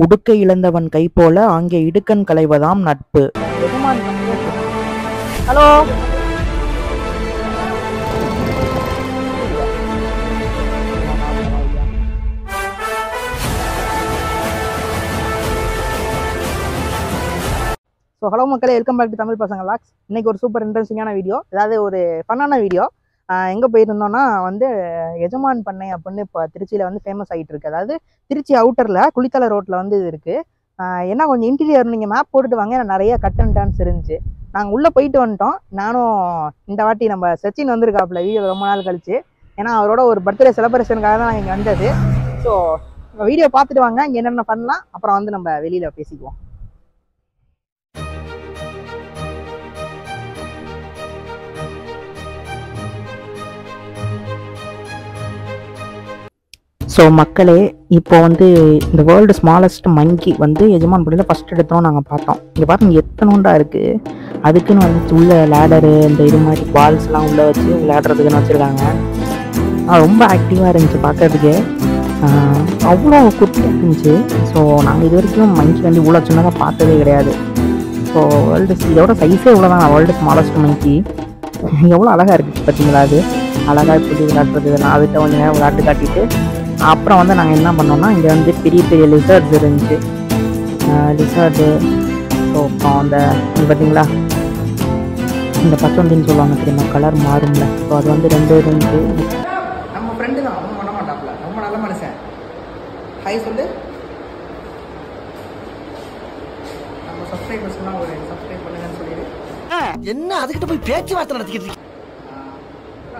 உடுக்கை இழந்தவன் கை போல அங்கே இடுக்கண் களைவதாம் நட்பு. ஹலோ, ஹலோ மக்களே, வெல்கம் பேக் டு தமிழ் பசங்க வ்ளாக்ஸ். இன்னைக்கு ஒரு சூப்பர் இன்ட்ரெஸ்டிங்கான வீடியோ, அதாவது ஒரு ஃபன்னான வீடியோ. எங்கே போயிருந்தோம்னா வந்து எஜமான் பண்ணை அப்படின்னு இப்போ திருச்சியில் வந்து ஃபேமஸ் ஆகிட்டு இருக்கு. அதாவது திருச்சி அவுட்டரில் குளித்தலை ரோட்டில் வந்து இது இருக்குது. என்ன கொஞ்சம் இன்டீரியர் நீங்கள் மேப் போட்டுட்டு வாங்க, நிறைய கட் அண்ட் டான்ஸ் இருந்துச்சு. நாங்கள் உள்ளே போயிட்டு வந்துட்டோம். நானும் இந்த வாட்டி நம்ம சச்சின் வந்திருக்காப்புல வீடியோ ரொம்ப நாள் கழிச்சு. ஏன்னா அவரோட ஒரு பர்த்டே செலிப்ரேஷனுக்காக தான் நாங்கள் இங்கே வந்தது. ஸோ வீடியோ பார்த்துட்டு வாங்க, இங்கே என்னென்ன பண்ணலாம், அப்புறம் வந்து நம்ம வெளியில் பேசிக்குவோம். ஸோ மக்களே, இப்போ வந்து இந்த வேர்ல்டு ஸ்மாலஸ்ட் மங்கி வந்து எஜமான் பள்ளியில் ஃபஸ்ட் எடுத்தோம் நாங்கள் பார்த்தோம். இங்கே பாருங்க எத்தனோண்டா இருக்குது. அதுக்குன்னு வந்து உள்ள லேடரு இந்த இது மாதிரி பால்ஸ்லாம் உள்ளே வச்சு விளையாடுறதுக்குன்னு வச்சுருக்காங்க. ரொம்ப ஆக்டிவாக இருந்துச்சு பார்க்கறதுக்கு, அவ்வளோ குட்டியாக இருந்துச்சு. ஸோ நாங்கள் இது வரைக்கும் மங்கி வந்து இவ்வளோ சின்னதாக பார்த்ததே கிடையாது. ஸோ வேர்ல்டு இதோட சைஸே இவ்வளோ தான், வேர்ல்டு ஸ்மாலஸ்ட் மங்கி. எவ்வளோ அழகாக இருக்குது பார்த்தீங்களா? அது அழகாக இப்படி விளையாடுறது. நான் அதுக்கிட்ட கொஞ்சம் நேரம் விளையாட்டு காட்டிட்டு அப்புறம் வந்து நாங்கள் என்ன பண்ணோம்னா, இங்கே வந்து பெரிய பெரிய லிசர்ட்ஸ் இருந்துச்சு. லிசர்டு. ஸோ அப்புறம் அந்த இது பார்த்தீங்களா, இந்த பச்சொந்தின்னு சொல்லுவாங்க தெரியுமா, கலர் மாறும்ல. ஸோ அது வந்து ரெண்டு இருந்துச்சு. நம்ம ஃப்ரெண்டு தான், அவன் பண்ண மாட்டாப்ல, ரொம்ப நல்ல மனுஷன். ஹாய் சொல்லு. நம்ம சப்ஸ்கிரைபர்ஸ்லாம் ஒரு சப்ஸ்கிரைப் பண்ணுங்கன்னு சொல்லிடு. என்ன அதுக்கிட்ட போய் பேச்சுவார்த்தை நடத்திக்கிட்டு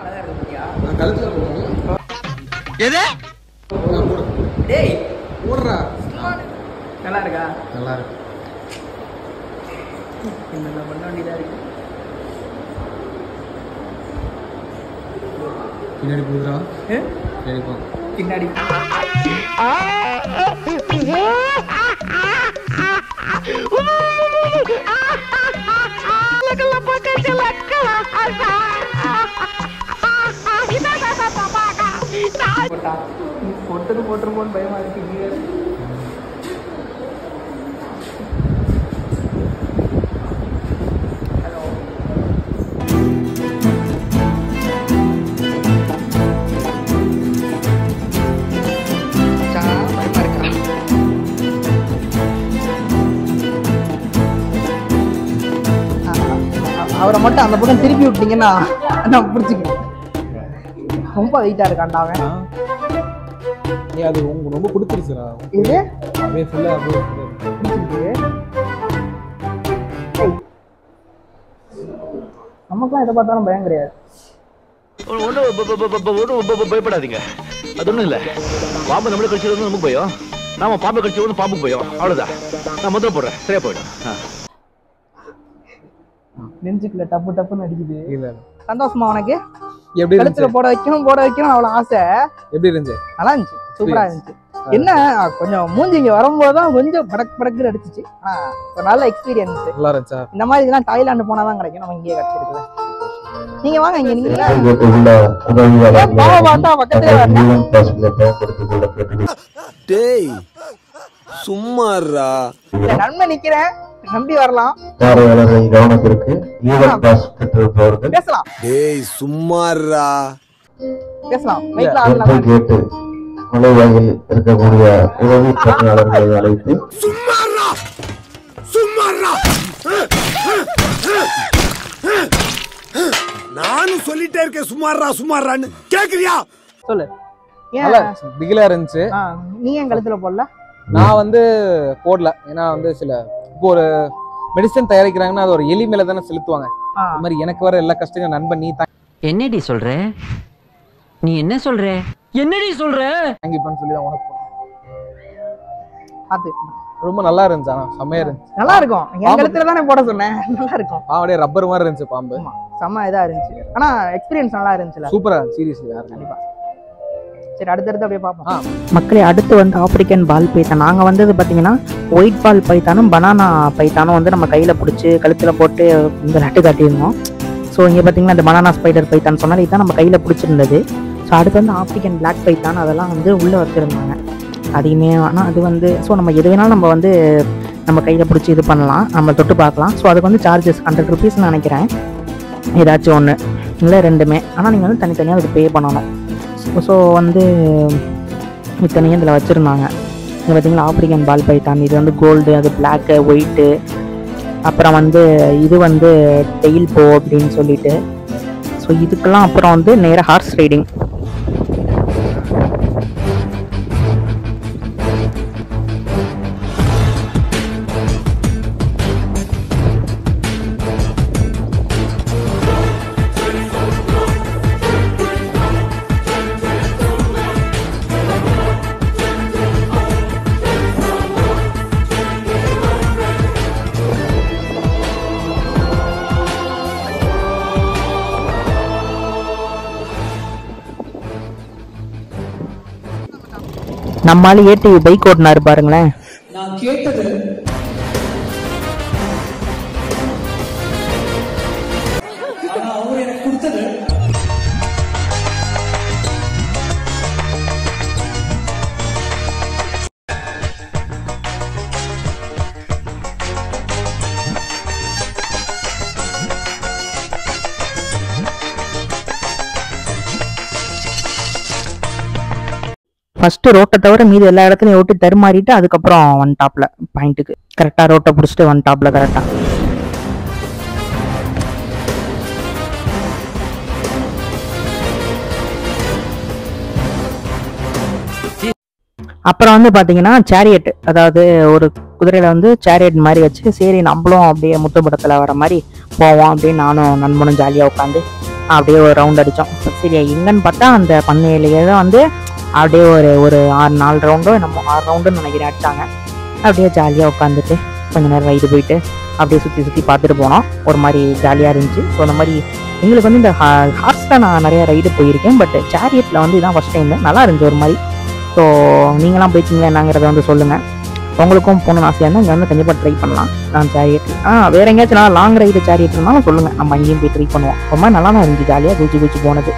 அழகாக இருந்துச்சியா? நான் கழுத்தில் போகணும். எது டேய் ஓடுறா. நல்லா இருக்கா? நல்லா இருக்கு. என்னென்ன பண்ண வேண்டியதாக இருக்கு. பின்னாடி போகுதுடா. பின்னாடி போ. பின்னாடி போட்டுருமோன்னு பயமா இருக்கு. ஹலோ, பயமா இருக்கா? அவரை மட்டும் அந்த பக்கம் திருப்பி விட்டீங்கன்னா நான் பிடிச்சிக்கிறேன். ரொம்ப வெயிட்டா இருக்காண்டா அவன். அது உங்களுக்கு ரொம்ப பிடிச்சிருச்சுடா. இது அப்படியே ஃபுல்லாக அப்படியே நமக்குலாம் எதை பார்த்தாலும் பயம் கிடையாது. ஒன்றும் பயப்படாதீங்க, அது ஒன்றும் இல்லை. பாம்பு நம்மளே கடிச்சது வந்து நமக்கு பயம், நாம பாம்பு கடிச்சது வந்து பாம்பு பயம், அவ்வளோதான். நான் முதல்ல போடுறேன், சரியா போயிடும். நெஞ்சுக்குள்ள டப்பு டப்புன்னு அடிக்குது. இல்லை. சந்தோஷமா உனக்கு? எப்படி கழுத்துல போட வைக்கணும் அவ்வளவு ஆசை. எப்படி இருந்துச்சு? நல்லா இருந்துச்சு, சூப்பரா இருந்துச்சு. என்ன கொஞ்சம் மூஞ்சி இங்க வரும்போதுதான் கொஞ்சம் படக்கு அடிச்சிச்சு. ஒரு நல்ல எக்ஸ்பீரியன்ஸ். நல்லா இருந்துச்சா? இந்த மாதிரி இதெல்லாம் தாய்லாந்து போனாதான் கிடைக்கும், நம்ம இங்கே கிடைச்சிருக்குது. நீங்க வாங்க, இங்க நீங்க டேய் சும்மாறா. நன்மை நிக்கிறேன், நம்பி வரலாம். கவனத்திற்கு பேசலாம். டேய் சும்மாறா. பேசலாம். கேட்டு நுழைவாயில் இருக்கக்கூடிய உதவி பணியாளர்களை அழைத்து சும்மாறா சும்மாறா. நானும் சொல்லிட்டே இருக்கேன் சும்மாறான்னு, கேக்குறியா? சொல்லு. பிகிலா இருந்துச்சு. நீ ஏன் கழுத்துல போடல? நான் வந்து போடல. ஏன்னா வந்து சில இப்போ ஒரு மெடிசன் தயாரிக்கிறாங்கன்னா அது ஒரு எலி மேல தானே செலுத்துவாங்க. அது மாதிரி எனக்கு வர எல்லா கஷ்டங்களும் நண்பன் நீ என்னடி சொல்ற? நீ என்ன சொல்ற? என்னடி சொல்ற? தாங்கிப்பான்னு சொல்லி தான் உனக்கு பாத்து. ரொம்ப நல்லா இருந்துச்சு. ஆனா செம்மையா இருந்துச்சு. நல்லா இருக்கும். என் கழுத்துல தானே போட சொன்னேன். நல்லா இருக்கும். அப்படியே ரப்பர் மாதிரி இருந்துச்சு பாம்பு. செம்ம இதா இருந்துச்சு. ஆனா எக்ஸ்பீரியன்ஸ் நல்லா இருந்துச்சுல. சூப்பரா சீரியஸ்லி. கண்டிப்பா. சரி, அடுத்தடுத்து அப்படியே பார்ப்போம். மக்களே, அடுத்து வந்து ஆப்பிரிக்கன் பால் பைத்தான். நாங்கள் வந்தது பார்த்தீங்கன்னா ஒயிட் பால் பைத்தானும் பனானா பைத்தானும் வந்து நம்ம கையில் பிடிச்சி கழுத்தில் போட்டு விளையாட்டு காட்டியிருந்தோம். ஸோ இங்கே பார்த்தீங்கன்னா இந்த பனானா ஸ்பைடர் பைத்தான் சொன்னாலே இதுதான் நம்ம கையில் பிடிச்சிருந்தது. ஸோ அடுத்து வந்து ஆப்பிரிக்கன் பிளாக் பைத்தான், அதெல்லாம் வந்து உள்ளே வச்சுருந்தாங்க. அதிகமே ஆனால் அது வந்து ஸோ நம்ம எது வேணாலும் நம்ம வந்து நம்ம கையில் பிடிச்சி இது பண்ணலாம், நம்ம தொட்டு பார்க்கலாம். ஸோ அதுக்கு வந்து சார்ஜஸ் 100 rupees நினைக்கிறேன், ஏதாச்சும் ஒன்று இல்லை ரெண்டுமே. ஆனால் நீங்கள் வந்து தனித்தனியாக அதுக்கு பே பண்ணணும். ஸோ வந்து இத்தனையும் இதில் வச்சுருந்தாங்க. இது பார்த்திங்களா ஆப்ரிக்கன் பால் பைத்தான், இது வந்து கோல்டு, அது பிளாக்கு, ஒயிட்டு, அப்புறம் வந்து இது வந்து டெயில் போ அப்படின்னு சொல்லிட்டு. ஸோ இதுக்கெல்லாம் அப்புறம் வந்து நேராக ஹார்ஸ் ரைடிங். நம்மளால ஏடிவி பைக் ஓட்டினாரு பாருங்களேன். நான் கேட்டது அவர் எனக்கு கொடுத்தது ஃபர்ஸ்ட் ரோட்டை தவிர மீது எல்லா இடத்துலையும் ஓட்டி தருமாறிட்டு அதுக்கப்புறம் ஒன் டாப்ல பாயிண்ட்டுக்கு கரெக்டாக ரோட்டை பிடிச்சிட்டு ஒன் டாப்ல கரெக்டாக. அப்புறம் வந்து பார்த்தீங்கன்னா சேரியட், அதாவது ஒரு குதிரையில் வந்து சேரியட் மாதிரி வச்சு சரி நம்மளும் அப்படியே முத்துப்படத்தில் வர மாதிரி போவோம் அப்படின்னு நானும் நண்பனும் ஜாலியாக உட்காந்து அப்படியே ஒரு ரவுண்ட் அடித்தோம். சரி எங்கன்னு பார்த்தா அந்த பண்ணையிலேயே தான் வந்து அப்படியே ஒரு 4 ரவுண்டோ நம்ம 6 ரவுண்டுன்னு நினைக்கிறேன் அடித்தாங்க. அப்படியே ஜாலியாக உட்காந்துட்டு கொஞ்ச நேரம் ரைடு போயிட்டு அப்படியே சுற்றி பார்த்துட்டு போனோம். ஒரு மாதிரி ஜாலியாக இருந்துச்சு. ஸோ அந்த மாதிரி எங்களுக்கு வந்து இந்த ஹார்ஸில் நான் நிறைய ரைடு போயிருக்கேன், பட் சேரியட்டில் வந்து இதான் ஃபஸ்ட் டைம், நல்லா இருந்துச்சு ஒரு மாதிரி. ஸோ நீங்களாம் போயிட்டீங்களா என்னங்கிறத வந்து சொல்லுங்கள். உங்களுக்கும் போகணும்னு ஆசையாக இருந்தால் இங்கே வந்து கண்டிப்பாக ட்ரை பண்ணலாம். நான் சேரியட் வேறு எங்கேயாச்சும் நல்லா லாங் ரைடு சேரியட் இருந்தாலும் சொல்லுங்கள், நம்ம அங்கேயும் போய் ட்ரை பண்ணுவோம். ஒரு மாதிரி நல்லா தான் இருந்துச்சு, ஜாலியாக குச்சி போனது.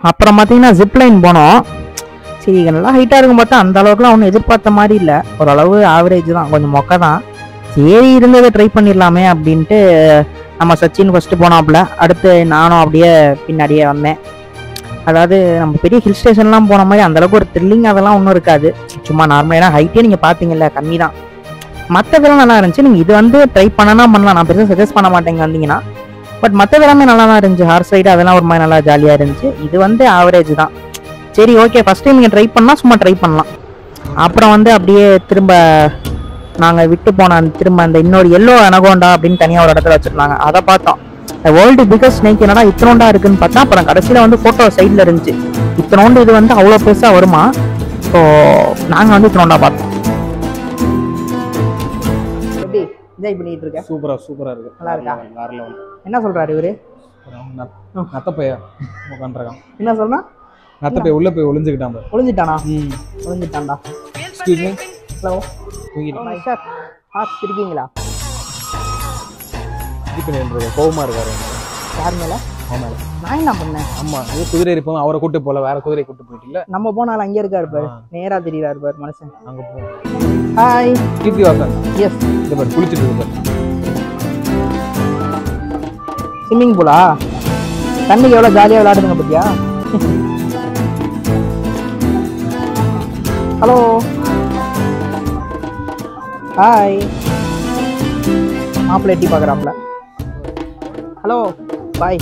அப்புறம் பார்த்தீங்கன்னா ஜிப்லைன் போனோம். சரி நல்லா ஹைட்டாக இருக்கும் பார்த்தா அந்த அளவுக்குலாம் ஒன்றும் எதிர்பார்த்த மாதிரி இல்லை, ஓரளவு ஆவரேஜ் தான், கொஞ்சம் மொக்க தான். சரி இருந்ததை ட்ரை பண்ணிடலாமே அப்படின்ட்டு நம்ம சச்சின் ஃபஸ்ட்டு போனாப்புல, அடுத்து நானும் அப்படியே பின்னாடியே வந்தேன். அதாவது நம்ம பெரிய ஹில் ஸ்டேஷன்லாம் போன மாதிரி அந்தளவுக்கு ஒரு த்ரில்லிங் அதெல்லாம் ஒன்றும் இருக்காது, சும்மா நார்மலாக. ஏன்னா ஹைட்டே நீங்கள் பார்த்தீங்கல்ல கம்மி தான், மற்றதெல்லாம் நல்லா இருந்துச்சு. நீங்கள் இது வந்து ட்ரை பண்ணலாம், நான் பெருசாக சஜஸ்ட் பண்ண மாட்டேங்க வந்தீங்கன்னா. பட் மற்றது எல்லாமே நல்லா தான் இருந்துச்சு. ஹார்ஸ் ரைடு அதெல்லாம் ஒரு மாதிரி நல்லா ஜாலியாக இருந்துச்சு. இது வந்து ஆவரேஜ் தான். சரி ஓகே, ஃபஸ்ட் டைம் நீங்கள் ட்ரை பண்ணால் சும்மா ட்ரை பண்ணலாம். அப்புறம் வந்து அப்படியே திரும்ப நாங்கள் விட்டு போன திரும்ப அந்த இன்னொரு எல்லோ அனகோண்டா அப்படின்னு தனியாக ஒரு இடத்துல வச்சுருந்தாங்க, அதை பார்த்தோம். வேர்ல்டு பிகஸ்ட் ஸ்னேக் என்னடா இத்தனோண்டா இருக்குன்னு பார்த்தா அப்புறம் கடைசியில் வந்து ஃபோட்டோ சைடில் இருந்துச்சு. இத்தனோண்டு இது வந்து அவ்வளோ பெருசாக வருமா? ஸோ நாங்கள் வந்து இத்தனோண்டா பார்த்தோம். எப்படி என்ஜாய் பண்ணிட்டு இருக்கேன்? சூப்பரா இருக்கு, நல்லா இருக்கா? வேற லெவல். என்ன சொல்றாரு இவரு? நத்தப்பையா உட்காந்துருக்கான். என்ன சொன்னா? நத்தப்பை உள்ள போய் ஒளிஞ்சுக்கிட்டான். ஒளிஞ்சிட்டானா? ஒளிஞ்சிட்டான்டா. Excuse me. ஹலோ தூங்கிட்டு சார், இருக்கீங்களா? கோவமா இருக்காரு. யார் மேல? ஆமா, நான் என்ன பண்ணேன்? ஆமா, இது குதிரை இருப்போம், அவரை கூட்டு போல, வேற குதிரை கூட்டு போயிட்டு நம்ம போனாலும் அங்கே இருக்காரு பாரு, நேரா தெரியுறாரு பாரு மனுஷன். அங்க போ. ஹாய் கீர்த்தி வாசன். எஸ், இந்த பாரு குளிச்சிட்டு இருக்கு. ஸ்விம்மிங் பூலா? தண்ணிக்கு எவ்வளோ ஜாலியாக விளையாடுதுங்க பத்தியா? Hello hi. மாப்பிள்ளை எட்டி பார்க்குறாப்புல. ஹலோ பாய்,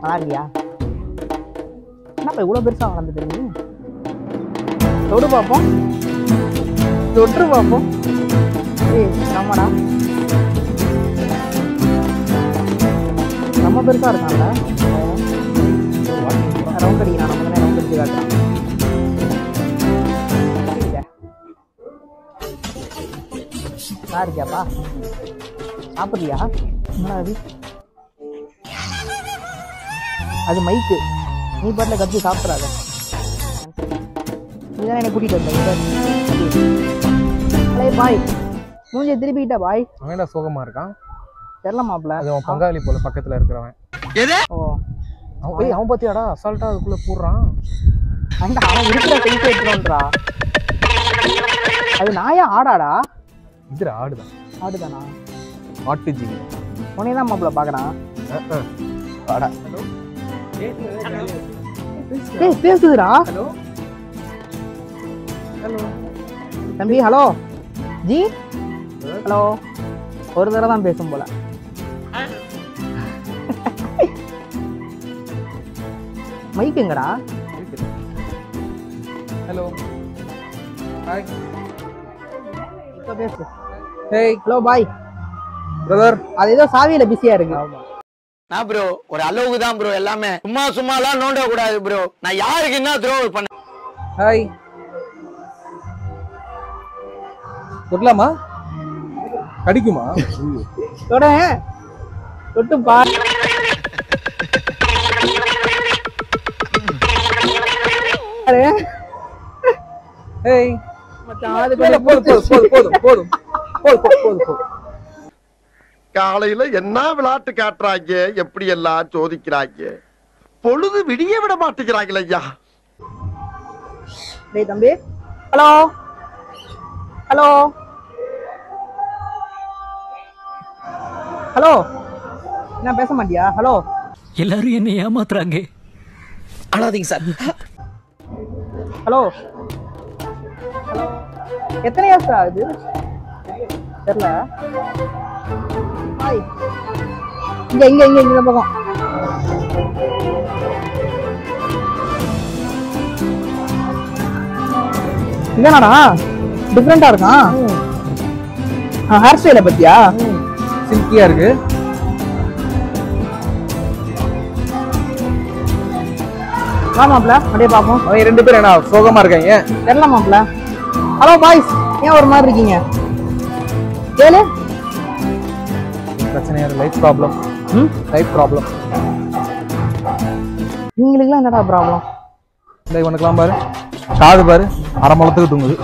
நல்லா இருக்கியா? என்னப்பா இவ்வளோ பெருசாக வளர்ந்துட்டு நீ? தொடு பார்ப்போம், தொட்டு பார்ப்போம். நம்மடா நம்ம பெருசா இருக்கான்ல ரவுண்ட் அடிக்கிறான் நம்ம தானே ரவுண்ட் அடிச்சு காட்டுறான் இருக்கியாப்பா சாப்பிட்றியா என்னடா அது அது மைக்கு நீ பாட்டில் கத்தி சாப்பிட்றாத நீதான் என்னை கூட்டிகிட்டு வந்தேன் பாய் மூஞ்சியை திருப்பிக்கிட்ட பாய் அவன் சோகமா இருக்கான் தெரியல மாப்பிள்ள அது அவன் பங்காளி போல பக்கத்துல இருக்கிறவன் ஓ அவன் பத்தியாடா அசால்ட்டா அதுக்குள்ள போடுறான் அந்த அவன் இருக்கிற செஞ்சு எடுத்துருன்றா அது நாயா ஆடாடா இதுல ஆடுதான் ஆடுதானா ஆட்டு ஜீவி உனையதான் மாப்பிள்ள பாக்குறான் ஆடா டேய் பேசுதுடா தம்பி ஹலோ ஜி ஹலோ ஒரு தடவை தான் பேசும் போல மைக்குங்கடா ஹலோ ஹாய் இப்ப பேசு ஹேய் ஹலோ பாய் பிரதர் அது ஏதோ சாவியில பிஸியா இருக்கு நான் ப்ரோ ஒரு அளவுக்கு தான் ப்ரோ எல்லாமே சும்மா எல்லாம் நோண்ட கூடாது ப்ரோ நான் யாருக்கு என்ன துரோகம் பண்ண ஹாய் சொல்லலாமா கடிக்குமா தொட தொட்டு பா ஹேய் மச்சான் அது போதும் காலையில என்ன விளையாட்டு காட்டுறாங்க எப்படி எல்லாம் சோதிக்கிறாங்க பொழுது விடிய விட மாட்டேங்கிறாங்களே ஐயா டேய் தம்பி ஹலோ ஹலோ ஹலோ என்ன பேச மாட்டியா ஹலோ எல்லாரும் என்ன ஏமாத்துறாங்க. அழாதீங்க சார். ஹலோ ஹலோ எத்தனை இயர்ஸ் ஆகுது தெரியல ஹாய் இங்க இங்க இங்க இந்த பக்கம் என்னடா டிஃப்ரெண்டா இருக்கான் ஹேர் ஸ்டைல பத்தியா சில்கியா இருக்கு மாப்பிள அப்படியே பாப்போம் அவங்க ரெண்டு பேரும் என்ன சோகமா இருக்காங்க தெரியல மாப்பிள ஹலோ பாய்ஸ் ஏன் ஒரு மாதிரி இருக்கீங்க கேளு பிரச்சனையா லைஃப் ப்ராப்ளம் லைஃப் ப்ராப்ளம் இவங்களுக்குலாம் என்னடா ப்ராப்ளம் இந்த இவனுக்குலாம் பாரு காது பாரு அரை முளத்துக்கு தூங்குது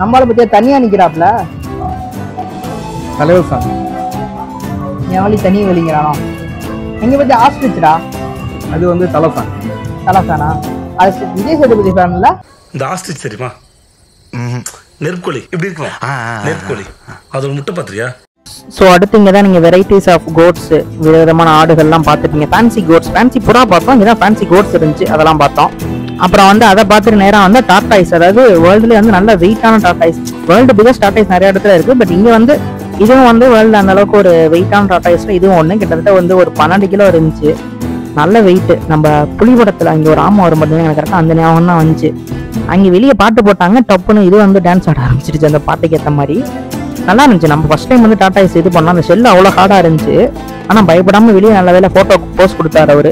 நம்மளை பத்தியா தனியா நிக்கிறாப்ல தலைவர் சார் என் வழி தனி வலிங்கிறானோ எங்க பத்தி ஆஸ்ட்ரிச்டா அது வந்து தலைசான் தலசானா அது விஜய் சேதுபதி ஃபேன்ல இந்த ஆஸ்ட்ரிச் தெரியுமா நெற்கோழி இப்படி இருக்கும் நெற்கோழி அது ஒரு முட்டை பாத்திரியா. ஸோ அடுத்து இங்கே தான் நீங்கள் வெரைட்டிஸ் ஆஃப் கோட்ஸ் விதவிதமான ஆடுகள்லாம் பார்த்துட்டீங்க. ஃபேன்சி கோட்ஸ் ஃபேன்சி புறா பார்த்தோம், இங்கே தான் ஃபேன்சி கோட்ஸ் இருந்துச்சு அதெல்லாம் பார்த்தோம். அப்புறம் வந்து அதை பார்த்துட்டு நேராக வந்து டார்டாய்ஸ், அதாவது வேர்ல்டுலேயே வந்து நல்ல வெயிட்டான டார்டாய்ஸ், வேர்ல்டு பிகஸ்ட் டார்டாய்ஸ் நிறைய இடத்துல இருக்குது. பட் இங்கே வந்து இதுவும் வந்து வேர்ல்டு அந்த அளவுக்கு ஒரு வெயிட்டான டார்டாய்ஸில் இதுவும் ஒன்று கிட்டத்தட்ட வந்து ஒரு 12 கிலோ இருந்துச்சு. நல்ல வெயிட்டு. நம்ம புலிபடத்தில் அங்கே ஒரு ஆமை வரும் பார்த்தீங்கன்னா எனக்கு கரெக்டாக அந்த ஞாபகம் தான் வந்துச்சு. அங்கே வெளியே பாட்டு போட்டாங்க, டப்புன்னு இது வந்து டான்ஸ் ஆட ஆரம்பிச்சிருச்சு அந்த பாட்டுக்கு ஏற்ற மாதிரி. நல்லா இருந்துச்சு. நம்ம ஃபர்ஸ்ட் டைம் வந்து டாடாய்ஸ் இது பண்ணோம், அந்த செல்லு அவ்வளோ ஹார்டாக இருந்துச்சு. ஆனால் பயப்படாமல் வெளியே நல்ல வேலை ஃபோட்டோ போஸ்ட் கொடுத்தாரு அவர்.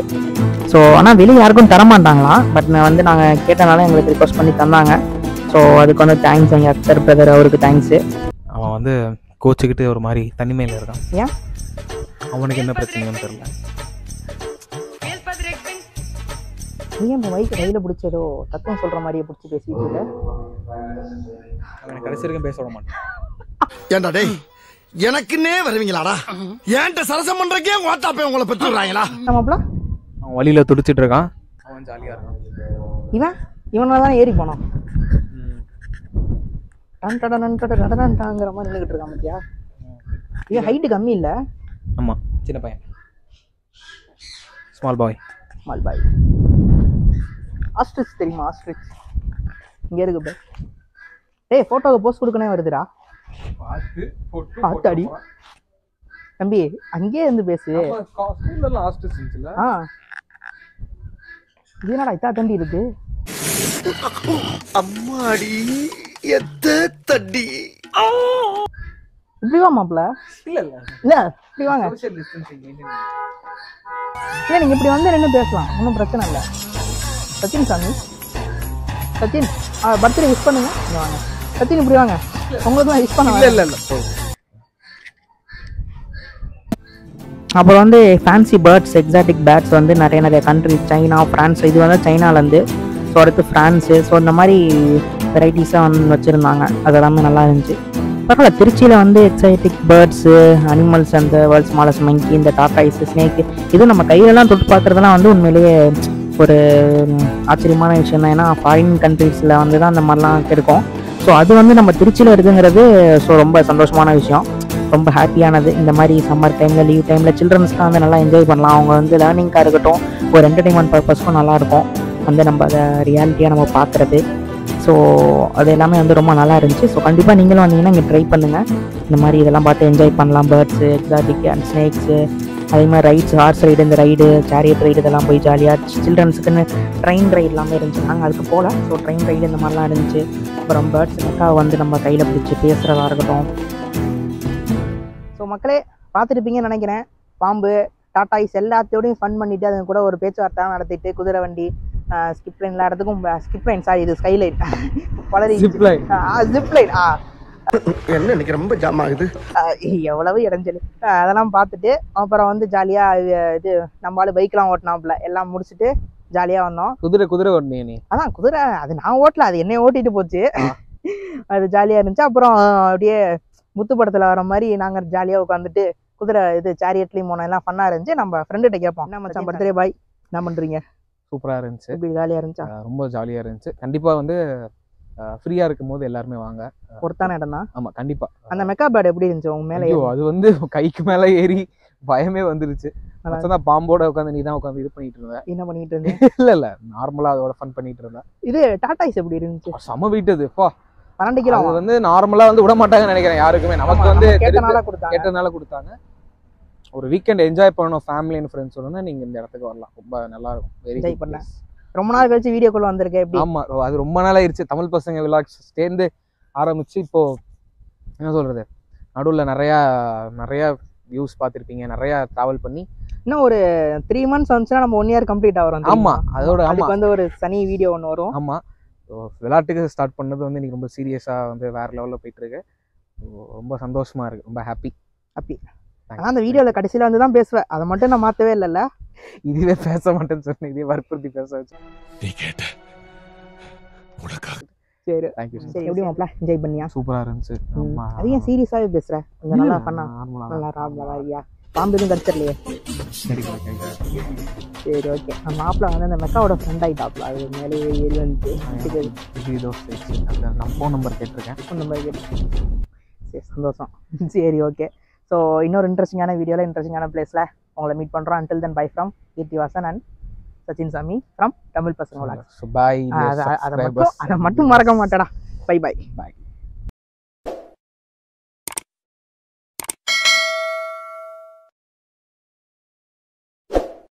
ஸோ ஆனால் வெளியே யாருக்கும் தரமாட்டாங்களாம். பட் வந்து நாங்கள் கேட்டனால எங்களுக்கு ரிக்வஸ்ட் பண்ணி தந்தாங்க. ஸோ அதுக்கு வந்து தேங்க்ஸ் எங்கள் அக்தர் பிரதர், அவருக்கு தேங்க்ஸு. அவன் வந்து கோச்சுக்கிட்டு ஒரு மாதிரி தனிமையில் இருக்கான். ஏன் அவனுக்கு என்ன பிரச்சனைன்னு தெரியல. நீ இந்த மைக்கு கையில் பிடிச்சதோ தத்துவம் சொல்கிற மாதிரியே பிடிச்சி பேசிட்டு இருக்க. அவனை கடைசி வரைக்கும் பேச விட மாட்டான். ஏண்டா டேய் எனக்குன்னே வருவீங்களாடா? ஏன்ட்ட சரசம் பண்றக்கே ஓட்டாப்பே உங்களை பெற்று விடுறாங்களா? மாப்பிள அவன் வழியில துடிச்சிட்டு இருக்கான், அவன் ஜாலியா இருக்கான். இவனால தானே ஏறி போனோம். டாங்கிற மாதிரி நின்றுட்டு இருக்கான் பத்தியா. இவன் ஹைட்டு கம்மி இல்லை. ஆமா, சின்ன பையன், small boy. Small boy. Ostrich தெரியுமா? ஆஸ்ட்ரிச் இங்கே இருக்கு பாய். டேய் ஃபோட்டோக்கு போஸ்ட் கொடுக்கனே வருதுடா. பார்த்து அடி தம்பி, அங்கேயே இருந்து பேசு. இது என்னடா இத்தா தண்டி இருக்கு? அம்மாடி எத்த தண்டி. இப்படி வா மாப்ள. இல்ல இல்ல இல்ல இப்படி வாங்க. Social distancing maintain. இல்ல நீங்க இப்படி வந்து நின்று பேசலாம், ஒன்றும் பிரச்சனை இல்லை. சச்சின் சாமி, சச்சின் பர்த்டே விஷ் பண்ணுங்க. இங்க வாங்க சச்சின், இப்படி வாங்க. உங்களுக்கு தான் விஷ் பண்ண. இல்ல இல்ல அப்புறம் வந்து ஃபேன்சி பேர்ட்ஸ், எக்ஸாட்டிக் பேர்ட்ஸ் வந்து நிறைய கண்ட்ரி, சைனா, ஃப்ரான்ஸ். இது வந்து சைனாலேருந்து. ஸோ அடுத்து ஃப்ரான்ஸு. ஸோ இந்த மாதிரி வெரைட்டிஸாக வந்து வச்சுருந்தாங்க. அது எல்லாமே நல்லா இருந்துச்சு. பரவாயில்ல. திருச்சியில் வந்து எக்ஸாட்டிக் பேர்ட்ஸு, அனிமல்ஸ், அந்த வேர்ல்ட்ஸ் ஸ்மாலஸ்ட் மங்கி, இந்த டாட்டாய்ஸ், ஸ்னேக்கு, இது நம்ம கையிலலாம் தொட்டு பார்க்குறதுலாம் வந்து உண்மையிலேயே ஒரு ஆச்சரியமான விஷயம் தான். ஏன்னா ஃபாரின் கண்ட்ரீஸில் வந்து தான் அந்த மாதிரிலாம் இருக்கும். ஸோ அது வந்து நம்ம திருச்சியில் இருக்குங்கிறது ஸோ ரொம்ப சந்தோஷமான விஷயம், ரொம்ப ஹாப்பியானது. இந்த மாதிரி சம்மர் டைமில், லீவ் டைமில் சில்ட்ரன்ஸ்லாம் வந்து நல்லா என்ஜாய் பண்ணலாம். அவங்க வந்து லேர்னிங்காக இருக்கட்டும், ஒரு என்டர்டெயின்மெண்ட் பர்பஸ்க்கும் நல்லாயிருக்கும் வந்து நம்ம அதை ரியாலிட்டியாக நம்ம பார்க்குறது. ஸோ அது எல்லாமே வந்து ரொம்ப நல்லா இருந்துச்சு. ஸோ கண்டிப்பாக நீங்களும் வந்தீங்கன்னா இங்கே ட்ரை பண்ணுங்கள். இந்த மாதிரி இதெல்லாம் பார்த்து என்ஜாய் பண்ணலாம். பேர்ட்ஸு, எக்ஸாட்டிக் அண்ட் ஸ்னேக்ஸு, அதே மாதிரி ரைட்ஸ், ஹார்ஸ் ரைடு, இந்த ரைடு, சேரியட் ரைடு, இதெல்லாம் போய் ஜாலியாக சில்ட்ரன்ஸுக்குன்னு ட்ரெயின் ரைடு எல்லாமே இருந்துச்சு. நாங்கள் அதுக்கு போகல. ஸோ ட்ரெயின் ரைடு இந்த மாதிரிலாம் இருந்துச்சு. அப்புறம் பேர்ட்ஸ் மெக்காவை வந்து நம்ம கையில் பிடிச்சி பேசுகிறதா இருக்கட்டும். ஸோ மக்களே பார்த்துருப்பீங்கன்னு நினைக்கிறேன். பாம்பு, டாட்டாய்ஸ் எல்லாத்தையோடையும் ஃபன் பண்ணிவிட்டு அது கூட ஒரு பேச்சுவார்த்தை நடத்திட்டு, குதிரை வண்டி, ஸ்கிப் லைன், எல்லா இடத்துக்கும் ஸ்கிப் லைன், சாரி இது ஸ்கைலைன், பலரி ஜிப்லைன். என்ன இன்னைக்கு ரொம்ப ஜாம் ஆகுது. எவ்வளவு இடைஞ்சல். அதெல்லாம் பார்த்துட்டு அப்புறம் வந்து ஜாலியாக இது நம்மளால பைக்கெலாம் ஓட்டினாப்புல எல்லாம் முடிச்சுட்டு ஜாலியாக வந்தோம். குதிரை ஓட்டினே நீ? அதான் குதிரை, அது நான் ஓட்டல, அது என்னைய ஓட்டிட்டு போச்சு. அது ஜாலியாக இருந்துச்சு. அப்புறம் அப்படியே முத்துப்படத்தில் வர மாதிரி நாங்கள் ஜாலியாக உட்காந்துட்டு குதிரை இது சேரியட்லேயும் போனோம். எல்லாம் ஃபன்னாக இருந்துச்சு. நம்ம ஃப்ரெண்டுகிட்ட கேட்போம், என்ன மச்சான் பர்த்டே பாய் என்ன பண்ணுறீங்க? சூப்பராக இருந்துச்சு. இப்படி ஜாலியாக இருந்துச்சா? ரொம்ப ஜாலியாக இருந்துச்சு. கண்டிப்பாக வந்து ஃப்ரீயாக இருக்கும் போது எல்லாருமே வாங்க. பொறுத்தான இடம் தான். ஆமாம் கண்டிப்பாக. அந்த மெக்கா பேர்டு எப்படி இருந்துச்சு உங்க மேலே? அது வந்து கைக்கு மேலே ஏறி பயமே வந்துருச்சு. தான் பாம்போட உட்காந்து நீ தான் உட்காந்து இது பண்ணிட்டு இருந்தேன். என்ன பண்ணிட்டு இருந்தேன்? இல்ல நார்மலா அதோட ஃபன் பண்ணிட்டு இருந்தேன். இது டாட்டாய்ஸ் எப்படி இருந்துச்சு? செம வீட்டது. 12 கிலோ. அது வந்து நார்மலா வந்து விட மாட்டாங்கன்னு நினைக்கிறேன் யாருக்குமே. நமக்கு வந்து கேட்டனால கொடுத்தாங்க. ஒரு வீக்கெண்ட் என்ஜாய் பண்ணணும் ஃபேமிலி அண்ட் ஃப்ரெண்ட்ஸ் சொன்னா நீங்க இந்த இடத்துக்கு வரலாம். ரொம்ப நல்லா இருக்கும். வெரி என்ஜாய் பண்ணேன். ரொம்ப நாள் கழிச்சு வீடியோக்குள்ள வந்திருக்கேன். எப்படி? ஆமா, அது ரொம்ப நாள் ஆயிருச்சு. தமிழ் பசங்க விலாக்ஸ் சேர்ந்து ஆரம்பிச்சு இப்போ என்ன சொல்றது, நடுவுல நிறைய வியூஸ் பார்த்துருப்பீங்க, நிறைய டிராவல் பண்ணி. இன்னும் ஒரு 3 months வந்துச்சுன்னா நம்ம 1 year கம்ப்ளீட் ஆகிறோம். ஆமா, அதோட அதுக்கு வந்து ஒரு சனி வீடியோ ஒன்று வரும். ஆமா, விளையாட்டுக்கு ஸ்டார்ட் பண்ணது வந்து இன்னைக்கு ரொம்ப சீரியஸா வந்து வேற லெவலில் போயிட்டு இருக்கு. ரொம்ப சந்தோஷமா இருக்கு. ரொம்ப ஹாப்பி. ஆனால் அந்த வீடியோவில் கடைசியில் வந்து தான் பேசுவேன். அதை மட்டும் நான் மாற்றவே இல்லைல்ல. இதுவே பேச மாட்டேன்னு சொன்னேன். இதே வற்புறுத்தி பேச வச்சு நீ கேட்ட. சரி, தேங்க்யூ. சரி, எப்படி மாப்ள என்ஜாய் பண்ணியா? சூப்பரா இருந்துச்சு. ஆமா, அது ஏன் சீரியஸாவே பேசுற? கொஞ்சம் நல்லா பண்ணா நல்லா ராப்லா. பாம்பு எதுவும் கடிச்சிடலையே? சரி ஓகே. மாப்பிள்ள வந்து அந்த மெக்காவோட ஃப்ரெண்ட் ஆகிட்டாப்ல. அது மேலே ஏறி வந்துச்சு. நான் ஃபோன் நம்பர் கேட்டிருக்கேன். சரி, சந்தோஷம். சரி ஓகே. ஸோ இன்னொரு இன்ட்ரெஸ்டிங்கான வீடியோவில் இன்ட்ரெஸ்டிங்கான பிளேஸில் உங்களை மீட் பண்ணுறோம். Until then by from Keerthivasan and Sachin சாமி ஃப்ரம் தமிழ் பசங்க. அதை மட்டும் மறக்க மாட்டேடா. பை.